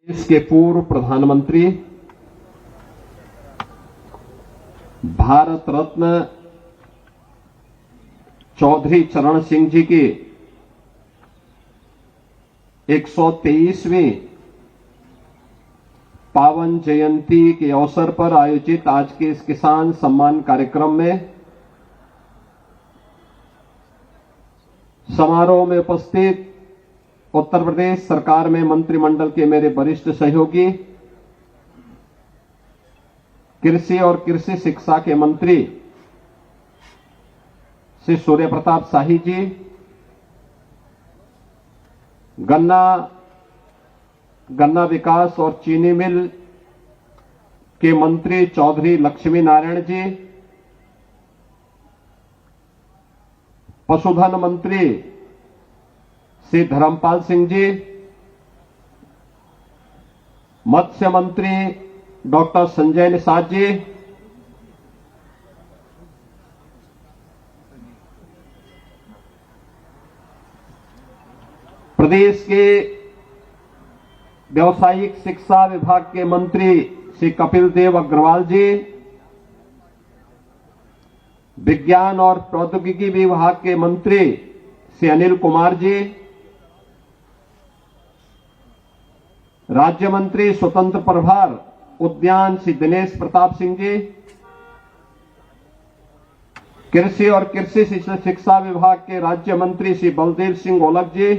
देश के पूर्व प्रधानमंत्री भारत रत्न चौधरी चरण सिंह जी की 123वीं पावन जयंती के अवसर पर आयोजित आज के इस किसान सम्मान कार्यक्रम में समारोह में उपस्थित उत्तर प्रदेश सरकार में मंत्रिमंडल के मेरे वरिष्ठ सहयोगी, कृषि और कृषि शिक्षा के मंत्री श्री सूर्य प्रताप शाही जी, गन्ना विकास और चीनी मिल के मंत्री चौधरी लक्ष्मी नारायण जी, पशुधन मंत्री श्री धर्मपाल सिंह जी, मत्स्य मंत्री डॉक्टर संजय निषाद जी, प्रदेश के व्यावसायिक शिक्षा विभाग के मंत्री श्री कपिल देव अग्रवाल जी, विज्ञान और प्रौद्योगिकी विभाग के मंत्री श्री अनिल कुमार जी, राज्य मंत्री स्वतंत्र प्रभार उद्यान श्री दिनेश प्रताप सिंह जी, कृषि और कृषि शिक्षा विभाग के राज्य मंत्री श्री बलदेव सिंह ओलख जी,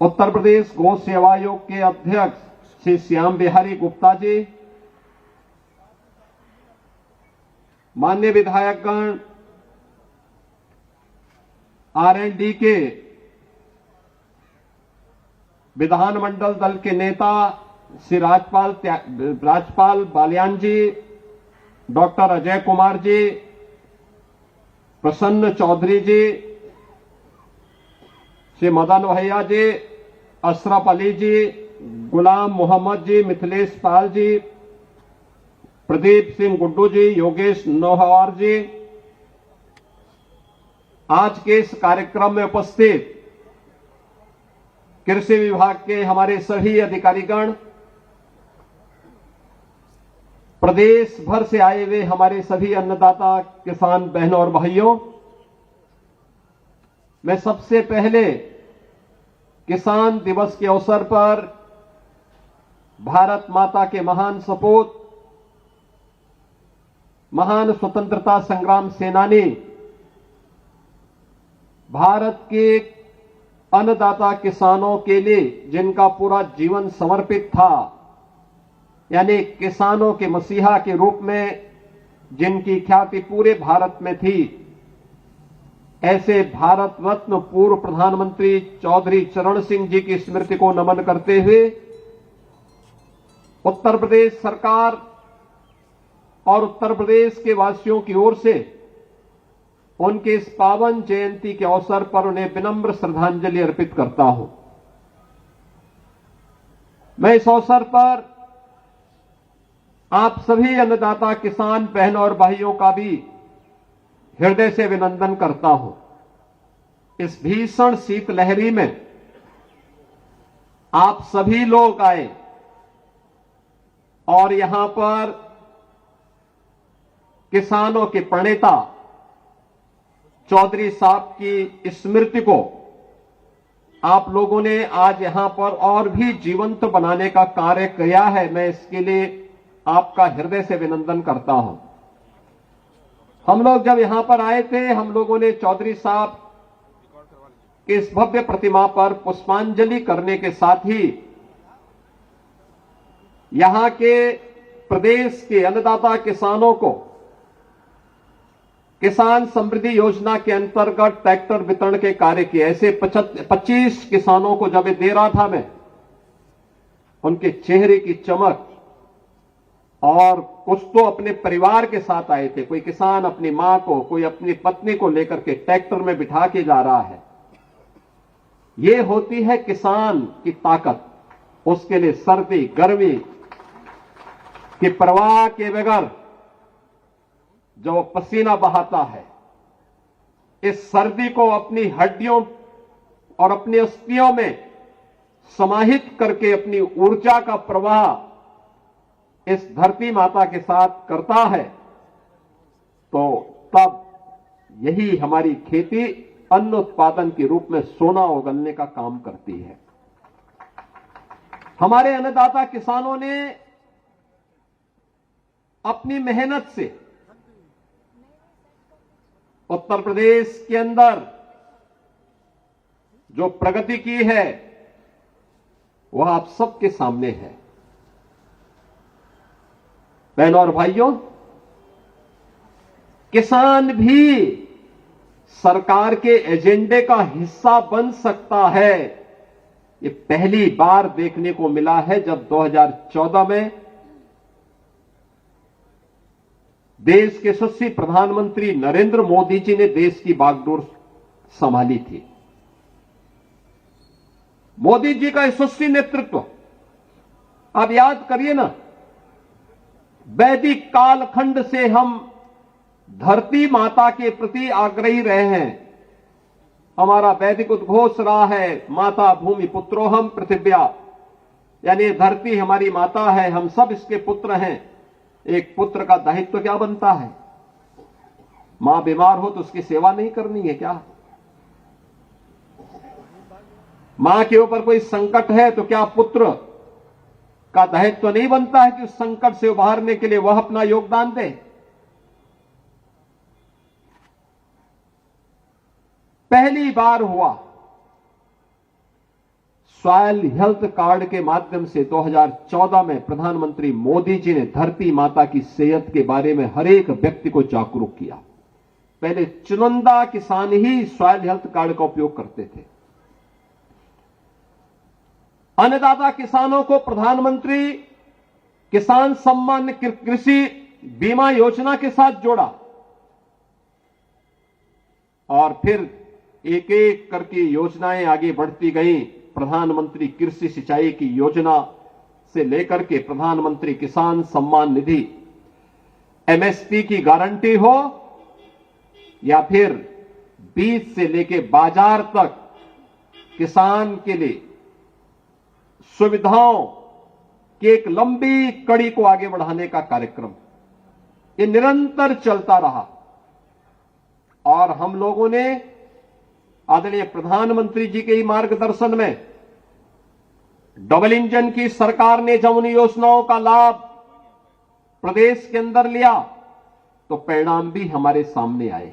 उत्तर प्रदेश गौ सेवा आयोग के अध्यक्ष श्री श्याम बिहारी गुप्ता जी, माननीय विधायकगण, आरएलडी के विधानमंडल दल के नेता श्री राजपाल बालियान जी, डॉक्टर अजय कुमार जी, प्रसन्न चौधरी जी, श्री मदन भैया जी, अशरफ अली जी, गुलाम मोहम्मद जी, मिथिलेश पाल जी, प्रदीप सिंह गुड्डू जी, योगेश नौहवार जी, आज के इस कार्यक्रम में उपस्थित कृषि विभाग के हमारे सभी अधिकारीगण, प्रदेश भर से आए हुए हमारे सभी अन्नदाता किसान बहनों और भाइयों, मैं सबसे पहले किसान दिवस के अवसर पर भारत माता के महान सपूत, महान स्वतंत्रता संग्राम सेनानी, भारत के अन्नदाता किसानों के लिए जिनका पूरा जीवन समर्पित था, यानी किसानों के मसीहा के रूप में जिनकी ख्याति पूरे भारत में थी, ऐसे भारत रत्न पूर्व प्रधानमंत्री चौधरी चरण सिंह जी की स्मृति को नमन करते हुए उत्तर प्रदेश सरकार और उत्तर प्रदेश के वासियों की ओर से उनके इस पावन जयंती के अवसर पर उन्हें विनम्र श्रद्धांजलि अर्पित करता हूं। मैं इस अवसर पर आप सभी अन्नदाता किसान बहनों और भाइयों का भी हृदय से अभिनंदन करता हूं। इस भीषण शीतलहरी में आप सभी लोग आए और यहां पर किसानों के प्रणेता चौधरी साहब की स्मृति को आप लोगों ने आज यहां पर और भी जीवंत बनाने का कार्य किया है। मैं इसके लिए आपका हृदय से अभिनंदन करता हूं। हम लोग जब यहां पर आए थे, हम लोगों ने चौधरी साहब की इस भव्य प्रतिमा पर पुष्पांजलि करने के साथ ही यहां के प्रदेश के अन्नदाता किसानों को किसान समृद्धि योजना के अंतर्गत ट्रैक्टर वितरण के कार्य किए। ऐसे 25 किसानों को जब दे रहा था मैं, उनके चेहरे की चमक, और कुछ तो अपने परिवार के साथ आए थे, कोई किसान अपनी मां को, कोई अपनी पत्नी को लेकर के ट्रैक्टर में बिठा के जा रहा है। ये होती है किसान की ताकत। उसके लिए सर्दी गर्मी की परवाह के बगैर जो पसीना बहाता है, इस सर्दी को अपनी हड्डियों और अपनी अस्थियों में समाहित करके अपनी ऊर्जा का प्रवाह इस धरती माता के साथ करता है, तो तब यही हमारी खेती अन्न उत्पादन के रूप में सोना उगलने का काम करती है। हमारे अन्नदाता किसानों ने अपनी मेहनत से उत्तर प्रदेश के अंदर जो प्रगति की है वह आप सबके सामने है। बहनों और भाइयों, किसान भी सरकार के एजेंडे का हिस्सा बन सकता है, ये पहली बार देखने को मिला है जब 2014 में देश के यशस्वी प्रधानमंत्री नरेंद्र मोदी जी ने देश की बागडोर संभाली थी। मोदी जी का यशस्वी नेतृत्व, आप याद करिए ना, वैदिक कालखंड से हम धरती माता के प्रति आग्रही रहे हैं। हमारा वैदिक उद्घोष रहा है, माता भूमि पुत्रोहम पृथिव्या, यानी धरती हमारी माता है, हम सब इसके पुत्र हैं। एक पुत्र का दायित्व क्या बनता है? मां बीमार हो तो उसकी सेवा नहीं करनी है क्या? मां के ऊपर कोई संकट है तो क्या पुत्र का दायित्व नहीं बनता है कि उस संकट से उबारने के लिए वह अपना योगदान दे? पहली बार हुआ सॉइल हेल्थ कार्ड के माध्यम से 2014 में प्रधानमंत्री मोदी जी ने धरती माता की सेहत के बारे में हर एक व्यक्ति को जागरूक किया। पहले चुनिंदा किसान ही सॉइल हेल्थ कार्ड का उपयोग करते थे। अन्नदाता किसानों को प्रधानमंत्री किसान सम्मान कृषि बीमा योजना के साथ जोड़ा और फिर एक एक करके योजनाएं आगे बढ़ती गई। प्रधानमंत्री कृषि सिंचाई की योजना से लेकर के प्रधानमंत्री किसान सम्मान निधि, एमएसपी की गारंटी हो या फिर बीज से लेके बाजार तक किसान के लिए सुविधाओं की एक लंबी कड़ी को आगे बढ़ाने का कार्यक्रम, ये निरंतर चलता रहा। और हम लोगों ने आदरणीय प्रधानमंत्री जी के ही मार्गदर्शन में डबल इंजन की सरकार ने जब उन योजनाओं का लाभ प्रदेश के अंदर लिया तो परिणाम भी हमारे सामने आए।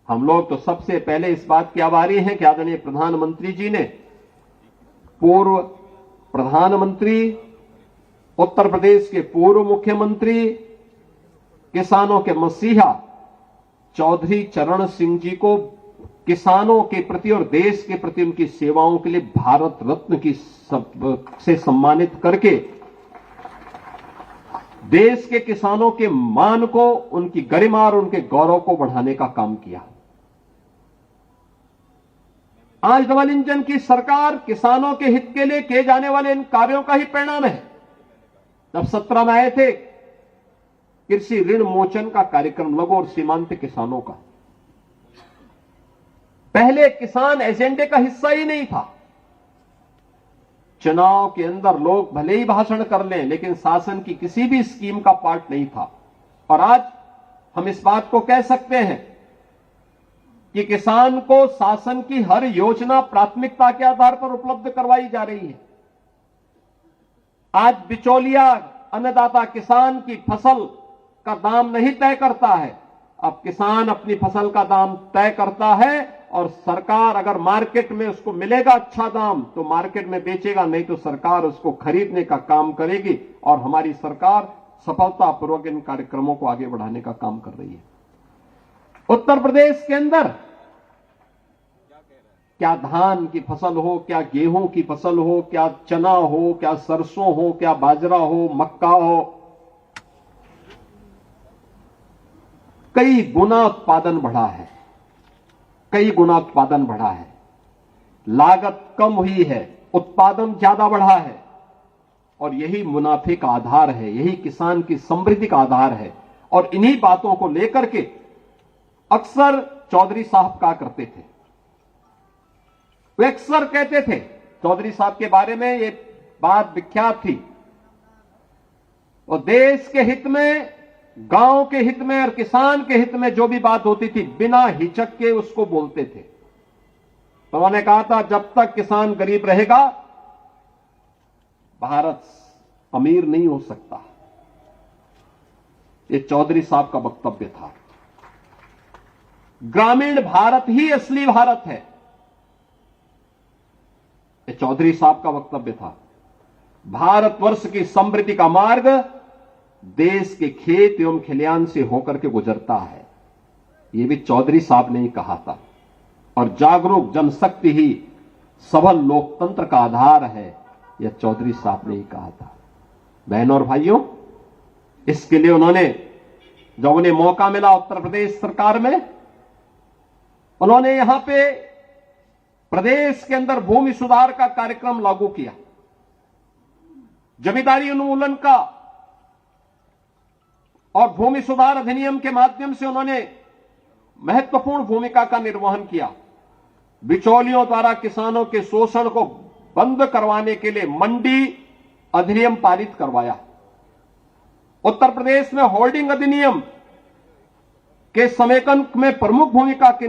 हम लोग तो सबसे पहले इस बात के आभारी हैं कि आदरणीय प्रधानमंत्री जी ने पूर्व प्रधानमंत्री, उत्तर प्रदेश के पूर्व मुख्यमंत्री, किसानों के मसीहा चौधरी चरण सिंह जी को किसानों के प्रति और देश के प्रति उनकी सेवाओं के लिए भारत रत्न की से सम्मानित करके देश के किसानों के मान को, उनकी गरिमा और उनके गौरव को बढ़ाने का काम किया। आज डबल इंजन की सरकार किसानों के हित के लिए किए जाने वाले इन कार्यों का ही परिणाम है। जब 17 में आए थे कृषि ऋण मोचन का कार्यक्रम लघु और सीमांत किसानों का, पहले किसान एजेंडे का हिस्सा ही नहीं था। चुनाव के अंदर लोग भले ही भाषण कर लें लेकिन शासन की किसी भी स्कीम का पार्ट नहीं था। और आज हम इस बात को कह सकते हैं कि किसान को शासन की हर योजना प्राथमिकता के आधार पर उपलब्ध करवाई जा रही है। आज बिचौलिया अन्नदाता किसान की फसल का दाम नहीं तय करता है, अब किसान अपनी फसल का दाम तय करता है और सरकार अगर मार्केट में उसको मिलेगा अच्छा दाम तो मार्केट में बेचेगा, नहीं तो सरकार उसको खरीदने का काम करेगी। और हमारी सरकार सफलतापूर्वक इन कार्यक्रमों को आगे बढ़ाने का काम कर रही है। उत्तर प्रदेश के अंदर क्या धान की फसल हो, क्या गेहूं की फसल हो, क्या चना हो, क्या सरसों हो, क्या बाजरा हो, मक्का हो, कई गुना उत्पादन बढ़ा है, कई गुना उत्पादन बढ़ा है। लागत कम हुई है, उत्पादन ज्यादा बढ़ा है और यही मुनाफे का आधार है, यही किसान की समृद्धि का आधार है। और इन्हीं बातों को लेकर के अक्सर चौधरी साहब कहा करते थे, वे अक्सर कहते थे चौधरी साहब के बारे में ये बात विख्यात थी। और देश के हित में, गांव के हित में और किसान के हित में जो भी बात होती थी, बिना हिचक के उसको बोलते थे। तो उन्होंने कहा था, जब तक किसान गरीब रहेगा भारत अमीर नहीं हो सकता। ये चौधरी साहब का वक्तव्य था। ग्रामीण भारत ही असली भारत है, ये चौधरी साहब का वक्तव्य था। भारतवर्ष की समृद्धि का मार्ग देश के खेत एवं खलिहान से होकर के गुजरता है, यह भी चौधरी साहब ने ही कहा था। और जागरूक जनशक्ति ही सबल लोकतंत्र का आधार है, यह चौधरी साहब ने ही कहा था। बहनों और भाइयों, इसके लिए उन्होंने, जब उन्हें मौका मिला उत्तर प्रदेश सरकार में, उन्होंने यहां पे प्रदेश के अंदर भूमि सुधार का कार्यक्रम लागू किया। जमींदारी उन्मूलन का और भूमि सुधार अधिनियम के माध्यम से उन्होंने महत्वपूर्ण भूमिका का निर्वहन किया। बिचौलियों द्वारा किसानों के शोषण को बंद करवाने के लिए मंडी अधिनियम पारित करवाया। उत्तर प्रदेश में होल्डिंग अधिनियम के समेकन में प्रमुख भूमिका की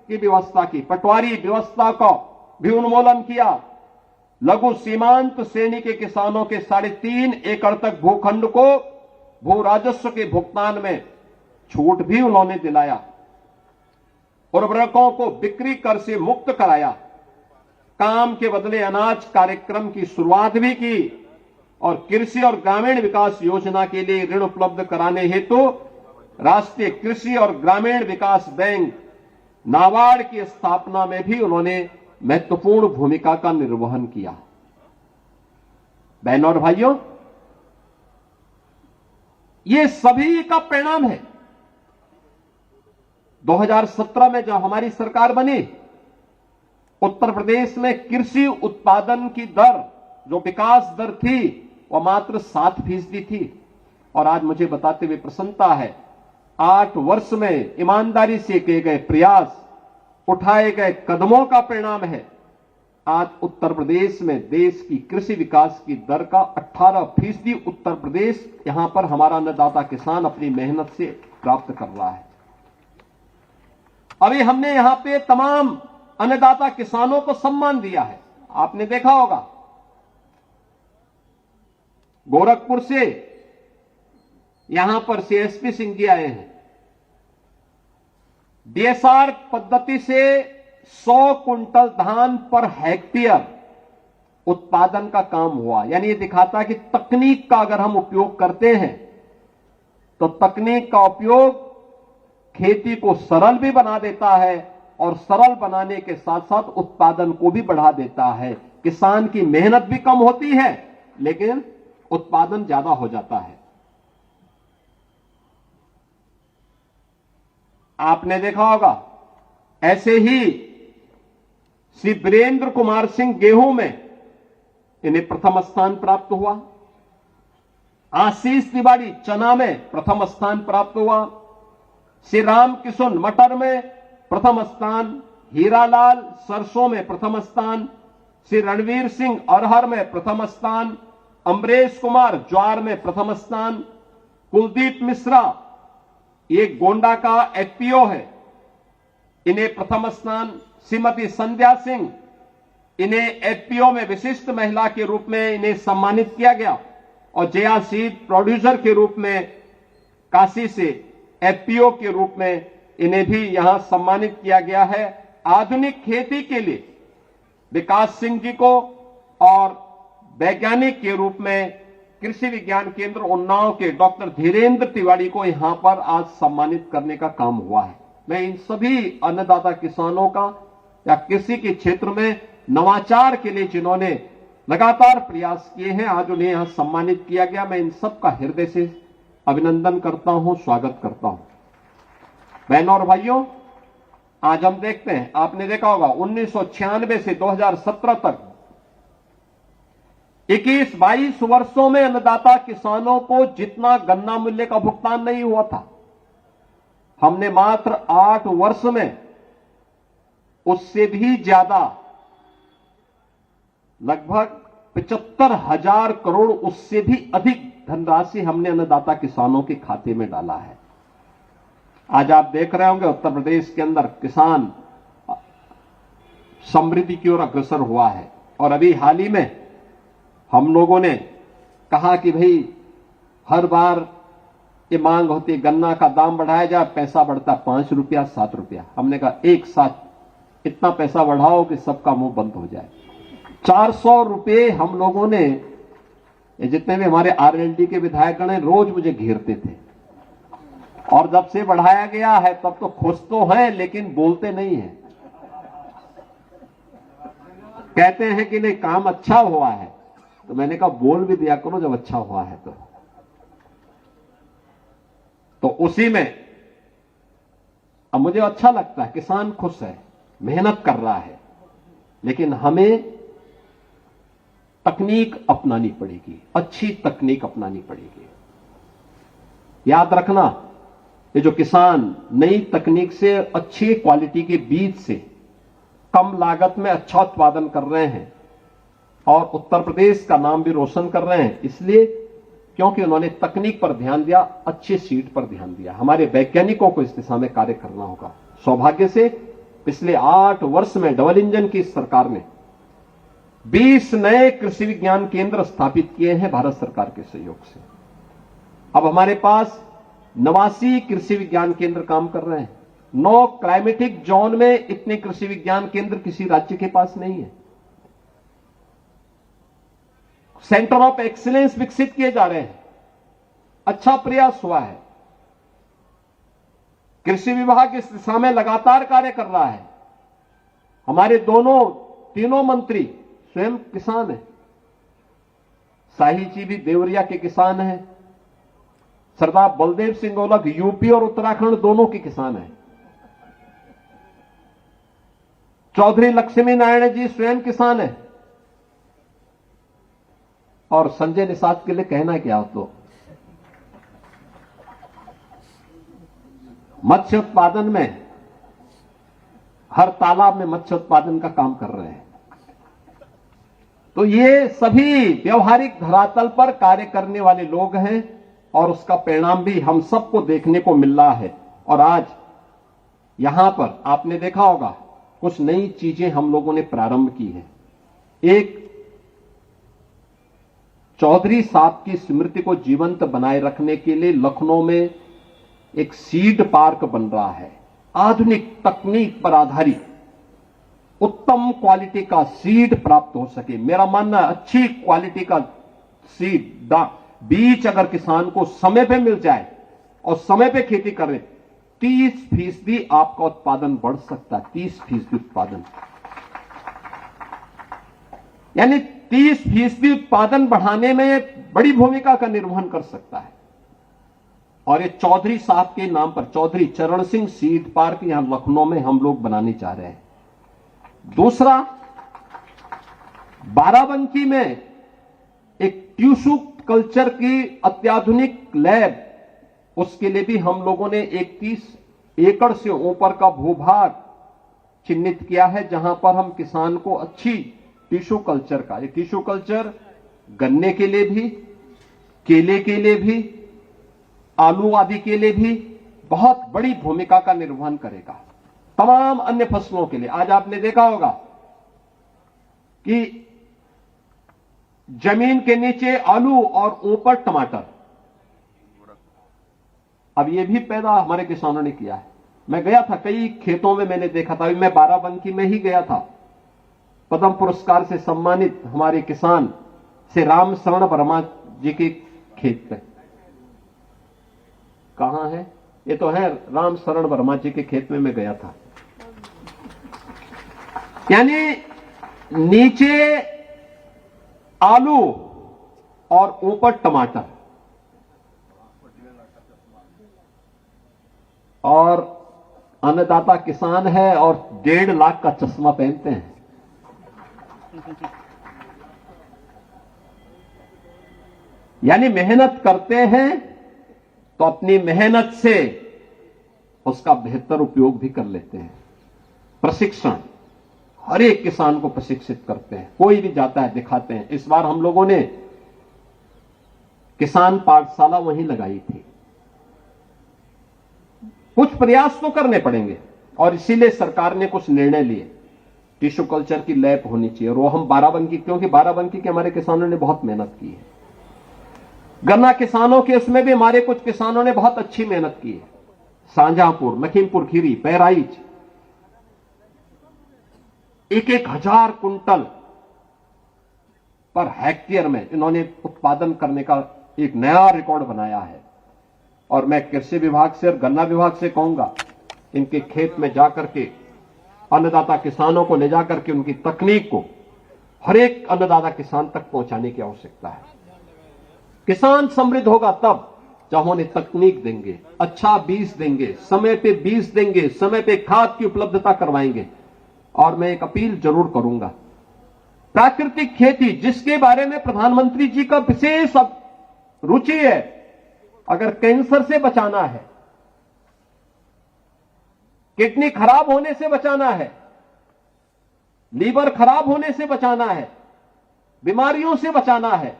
व्यवस्था की। पटवारी व्यवस्था का भी उन्मूलन किया। लघु सीमांत श्रेणी के किसानों के 3.5 एकड़ तक भूखंड को भू राजस्व के भुगतान में छूट भी उन्होंने दिलाया। उर्वरकों को बिक्री कर से मुक्त कराया। काम के बदले अनाज कार्यक्रम की शुरुआत भी की और कृषि और ग्रामीण विकास योजना के लिए ऋण उपलब्ध कराने हेतु राष्ट्रीय कृषि और ग्रामीण विकास बैंक नाबार्ड की स्थापना में भी उन्होंने महत्वपूर्ण भूमिका का निर्वहन किया। बहनों और भाइयों, ये सभी का परिणाम है। 2017 में जब हमारी सरकार बनी, उत्तर प्रदेश में कृषि उत्पादन की दर, जो विकास दर थी, वह मात्र 7% थी। और आज मुझे बताते हुए प्रसन्नता है, 8 वर्ष में ईमानदारी से किए गए प्रयास, उठाए गए कदमों का परिणाम है आज उत्तर प्रदेश में देश की कृषि विकास की दर का 18% उत्तर प्रदेश यहां पर हमारा अन्नदाता किसान अपनी मेहनत से प्राप्त कर रहा है। अभी हमने यहां पे तमाम अन्नदाता किसानों को सम्मान दिया है। आपने देखा होगा, गोरखपुर से यहां पर एसपी सिंह जी आए हैं। डीएसआर पद्धति से 100 कुंटल धान पर हेक्टेयर उत्पादन का काम हुआ। यानी ये दिखाता है कि तकनीक का अगर हम उपयोग करते हैं तो तकनीक का उपयोग खेती को सरल भी बना देता है और सरल बनाने के साथ साथ उत्पादन को भी बढ़ा देता है। किसान की मेहनत भी कम होती है लेकिन उत्पादन ज्यादा हो जाता है। आपने देखा होगा, ऐसे ही श्री वीरेंद्र कुमार सिंह गेहूं में इन्हें प्रथम स्थान प्राप्त हुआ। आशीष तिवारी चना में प्रथम स्थान प्राप्त हुआ। श्री रामकिशन मटर में प्रथम स्थान, हीरालाल सरसों में प्रथम स्थान, श्री रणवीर सिंह अरहर में प्रथम स्थान, अमरेश कुमार ज्वार में प्रथम स्थान, कुलदीप मिश्रा ये गोंडा का एफपीओ है, इन्हें प्रथम स्थान, श्रीमती संध्या सिंह इन्हें एफपीओ में विशिष्ट महिला के रूप में इन्हें सम्मानित किया गया और जया सीड प्रोड्यूसर के रूप में काशी से एफपीओ के रूप में इन्हें भी यहां सम्मानित किया गया है। आधुनिक खेती के लिए विकास सिंह जी को और वैज्ञानिक के रूप में कृषि विज्ञान केंद्र उन्नाव के डॉक्टर धीरेन्द्र तिवारी को यहां पर आज सम्मानित करने का काम हुआ है। मैं इन सभी अन्नदाता किसानों का या कृषि के क्षेत्र में नवाचार के लिए जिन्होंने लगातार प्रयास किए हैं, आज उन्हें यहां सम्मानित किया गया। मैं इन सबका हृदय से अभिनंदन करता हूं, स्वागत करता हूं। बहनों और भाइयों, आज हम देखते हैं, आपने देखा होगा 1996 से 2017 तक 21-22 वर्षों में अन्नदाता किसानों को जितना गन्ना मूल्य का भुगतान नहीं हुआ था, हमने मात्र 8 वर्ष में उससे भी ज्यादा लगभग 75,000 करोड़, उससे भी अधिक धनराशि हमने अन्नदाता किसानों के खाते में डाला है। आज आप देख रहे होंगे उत्तर प्रदेश के अंदर किसान समृद्धि की ओर अग्रसर हुआ है। और अभी हाल ही में हम लोगों ने कहा कि भाई हर बार ये मांग होती है गन्ना का दाम बढ़ाया जाए, पैसा बढ़ता 5 रुपया 7 रुपया। हमने कहा एक साथ इतना पैसा बढ़ाओ कि सबका मुंह बंद हो जाए। 400 रुपये हम लोगों ने, जितने भी हमारे आरएलडी के विधायकगण हैं रोज मुझे घेरते थे, और जब से बढ़ाया गया है तब तो खुश तो हैं लेकिन बोलते नहीं हैं। कहते हैं कि नहीं काम अच्छा हुआ है, तो मैंने कहा बोल भी दिया करो जब अच्छा हुआ है तो उसी में अब मुझे अच्छा लगता है, किसान खुश है, मेहनत कर रहा है, लेकिन हमें तकनीक अपनानी पड़ेगी, अच्छी तकनीक अपनानी पड़ेगी। याद रखना, ये जो किसान नई तकनीक से अच्छी क्वालिटी के बीज से कम लागत में अच्छा उत्पादन कर रहे हैं और उत्तर प्रदेश का नाम भी रोशन कर रहे हैं, इसलिए क्योंकि उन्होंने तकनीक पर ध्यान दिया, अच्छे सीड पर ध्यान दिया। हमारे वैज्ञानिकों को इस दिशा में कार्य करना होगा। सौभाग्य से पिछले 8 वर्ष में डबल इंजन की सरकार ने 20 नए कृषि विज्ञान केंद्र स्थापित किए हैं भारत सरकार के सहयोग से। अब हमारे पास 89 कृषि विज्ञान केंद्र काम कर रहे हैं। 9 क्लाइमेटिक जोन में इतने कृषि विज्ञान केंद्र किसी राज्य के पास नहीं है। सेंटर ऑफ एक्सीलेंस विकसित किए जा रहे हैं, अच्छा प्रयास हुआ है। कृषि विभाग इस दिशा में लगातार कार्य कर रहा है। हमारे तीनों मंत्री स्वयं किसान हैं। शाही जी भी देवरिया के किसान हैं। सरदार बलदेव सिंह ओलख यूपी और उत्तराखंड दोनों के किसान हैं। चौधरी लक्ष्मी नारायण जी स्वयं किसान हैं। और संजय निषाद के लिए कहना क्या हो, तो मत्स्य उत्पादन में हर तालाब में मत्स्य उत्पादन का काम कर रहे हैं। तो ये सभी व्यवहारिक धरातल पर कार्य करने वाले लोग हैं और उसका परिणाम भी हम सबको देखने को मिल रहा है। और आज यहां पर आपने देखा होगा कुछ नई चीजें हम लोगों ने प्रारंभ की है। एक चौधरी साहब की स्मृति को जीवंत बनाए रखने के लिए लखनऊ में एक सीड पार्क बन रहा है। आधुनिक तकनीक पर आधारित उत्तम क्वालिटी का सीड प्राप्त हो सके। मेरा मानना है अच्छी क्वालिटी का सीड बीज अगर किसान को समय पे मिल जाए और समय पे खेती करें, 30% आपका उत्पादन बढ़ सकता है। 30% उत्पादन यानी 30% उत्पादन बढ़ाने में बड़ी भूमिका का निर्वहन कर सकता है। और ये चौधरी साहब के नाम पर चौधरी चरण सिंह सीड पार्क यहां लखनऊ में हम लोग बनाने जा रहे हैं। दूसरा, बाराबंकी में एक टिश्यू कल्चर की अत्याधुनिक लैब, उसके लिए भी हम लोगों ने 31 एकड़ से ऊपर का भूभाग चिन्हित किया है, जहां पर हम किसान को अच्छी टिश्यू कल्चर का, ये टिश्यू कल्चर गन्ने के लिए भी, केले के लिए भी, आलू आदि के लिए भी बहुत बड़ी भूमिका का निर्वहन करेगा। तमाम अन्य फसलों के लिए आज आपने देखा होगा कि जमीन के नीचे आलू और ऊपर टमाटर, अब ये भी पैदा हमारे किसानों ने किया है। मैं गया था कई खेतों में, मैंने देखा था। अभी मैं बाराबंकी में ही गया था। पद्म पुरस्कार से सम्मानित हमारे किसान से राम शरण वर्मा जी के खेत पे, कहां है ये, तो है राम शरण वर्मा जी के खेत में मैं गया था। यानी नीचे आलू और ऊपर टमाटर, और अन्नदाता किसान है और 1.5 लाख का चश्मा पहनते हैं। यानी मेहनत करते हैं तो अपनी मेहनत से उसका बेहतर उपयोग भी कर लेते हैं। प्रशिक्षण, हर एक किसान को प्रशिक्षित करते हैं, कोई भी जाता है दिखाते हैं। इस बार हम लोगों ने किसान पाठशाला वहीं लगाई थी। कुछ प्रयास तो करने पड़ेंगे और इसीलिए सरकार ने कुछ निर्णय लिए। टिश्यू कल्चर की लैब होनी चाहिए और वो हम बाराबंकी, क्योंकि बाराबंकी के हमारे किसानों ने बहुत मेहनत की है। गन्ना किसानों के उसमें भी हमारे कुछ किसानों ने बहुत अच्छी मेहनत की है। Shahjahanpur, Lakhimpur Kheri, Bahraich 1,000 quintal per hectare में इन्होंने उत्पादन करने का एक नया रिकॉर्ड बनाया है। और मैं कृषि विभाग से और गन्ना विभाग से कहूंगा, इनके खेत में जाकर के अन्नदाता किसानों को ले जाकर के उनकी तकनीक को हर एक अन्नदाता किसान तक पहुंचाने की आवश्यकता है। किसान समृद्ध होगा तब जब उन्हें तकनीक देंगे, अच्छा बीज देंगे, समय पे बीज देंगे, समय पे खाद की उपलब्धता करवाएंगे। और मैं एक अपील जरूर करूंगा, प्राकृतिक खेती जिसके बारे में प्रधानमंत्री जी का विशेष रुचि है, अगर कैंसर से बचाना है, किडनी खराब होने से बचाना है, लीवर खराब होने से बचाना है, बीमारियों से बचाना है,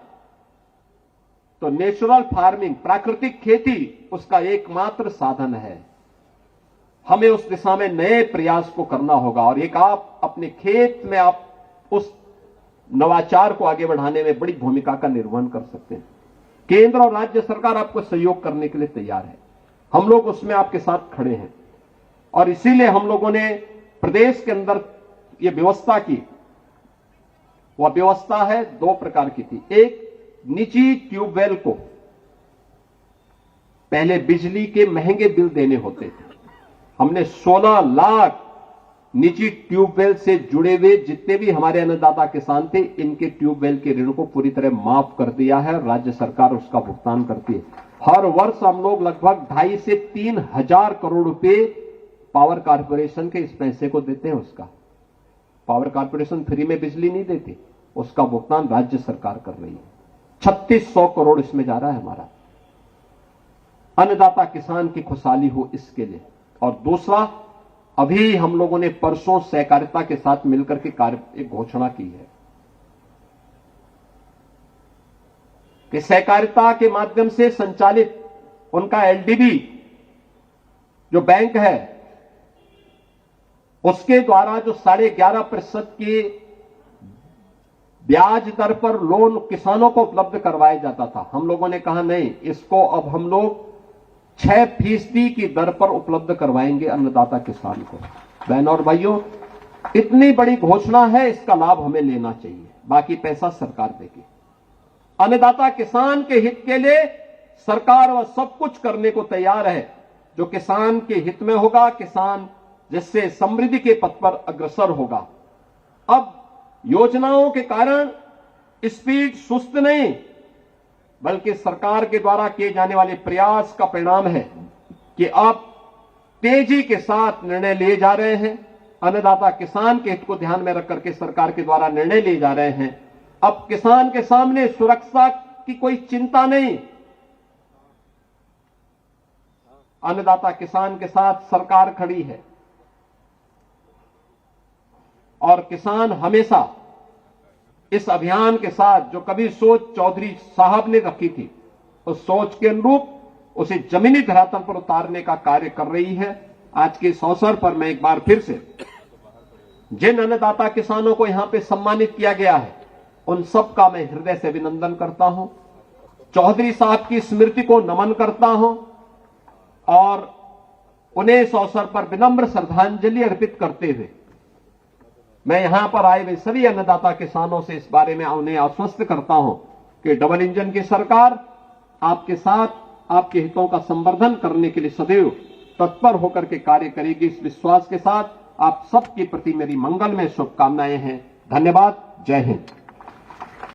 तो नेचुरल फार्मिंग, प्राकृतिक खेती उसका एकमात्र साधन है। हमें उस दिशा में नए प्रयास को करना होगा और एक आप अपने खेत में आप उस नवाचार को आगे बढ़ाने में बड़ी भूमिका का निर्वहन कर सकते हैं। केंद्र और राज्य सरकार आपको सहयोग करने के लिए तैयार है, हम लोग उसमें आपके साथ खड़े हैं। और इसीलिए हम लोगों ने प्रदेश के अंदर यह व्यवस्था की। वह व्यवस्था है 2 प्रकार की थी। एक, निजी ट्यूबवेल को पहले बिजली के महंगे बिल देने होते थे, हमने 16 लाख निजी ट्यूबवेल से जुड़े हुए जितने भी हमारे अन्नदाता किसान थे, इनके ट्यूबवेल के ऋण को पूरी तरह माफ कर दिया है। राज्य सरकार उसका भुगतान करती है। हर वर्ष हम लोग लगभग 2,500 से 3,000 करोड़ रुपए पावर कॉर्पोरेशन के इस पैसे को देते हैं। उसका पावर कॉर्पोरेशन फ्री में बिजली नहीं देती, उसका भुगतान राज्य सरकार कर रही है। 3,600 करोड़ इसमें जा रहा है हमारा। अन्नदाता किसान की खुशहाली हो इसके लिए। और दूसरा, अभी हम लोगों ने परसों सहकारिता के साथ मिलकर के एक घोषणा की है कि सहकारिता के माध्यम से संचालित उनका एलडीबी जो बैंक है, उसके द्वारा जो 11.5% की ब्याज दर पर लोन किसानों को उपलब्ध करवाया जाता था, हम लोगों ने कहा नहीं, इसको अब हम लोग 6% की दर पर उपलब्ध करवाएंगे अन्नदाता किसान को। बहनों और भाइयों, इतनी बड़ी घोषणा है, इसका लाभ हमें लेना चाहिए, बाकी पैसा सरकार देगी। अन्नदाता किसान के हित के लिए सरकार वह सब कुछ करने को तैयार है जो किसान के हित में होगा, किसान जिससे समृद्धि के पथ पर अग्रसर होगा। अब योजनाओं के कारण स्पीड सुस्त नहीं, बल्कि सरकार के द्वारा किए जाने वाले प्रयास का परिणाम है कि अब तेजी के साथ निर्णय लिए जा रहे हैं। अन्नदाता किसान के हित को ध्यान में रख करके सरकार के द्वारा निर्णय लिए जा रहे हैं। अब किसान के सामने सुरक्षा की कोई चिंता नहीं। अन्नदाता किसान के साथ सरकार खड़ी है और किसान हमेशा इस अभियान के साथ जो कभी सोच चौधरी साहब ने रखी थी, उस सोच के अनुरूप उसे जमीनी धरातल पर उतारने का कार्य कर रही है। आज के इस अवसर पर मैं एक बार फिर से जिन अन्नदाता किसानों को यहां पे सम्मानित किया गया है, उन सब का मैं हृदय से अभिनंदन करता हूं, चौधरी साहब की स्मृति को नमन करता हूं और उन्हें इस अवसर पर विनम्र श्रद्धांजलि अर्पित करते हुए मैं यहां पर आए हुए सभी अन्नदाता किसानों से इस बारे में उन्हें आश्वस्त करता हूं कि डबल इंजन की सरकार आपके साथ आपके हितों का संवर्धन करने के लिए सदैव तत्पर होकर के कार्य करेगी। इस विश्वास के साथ आप सबके प्रति मेरी मंगलमय शुभकामनाएं हैं। धन्यवाद। जय हिंद।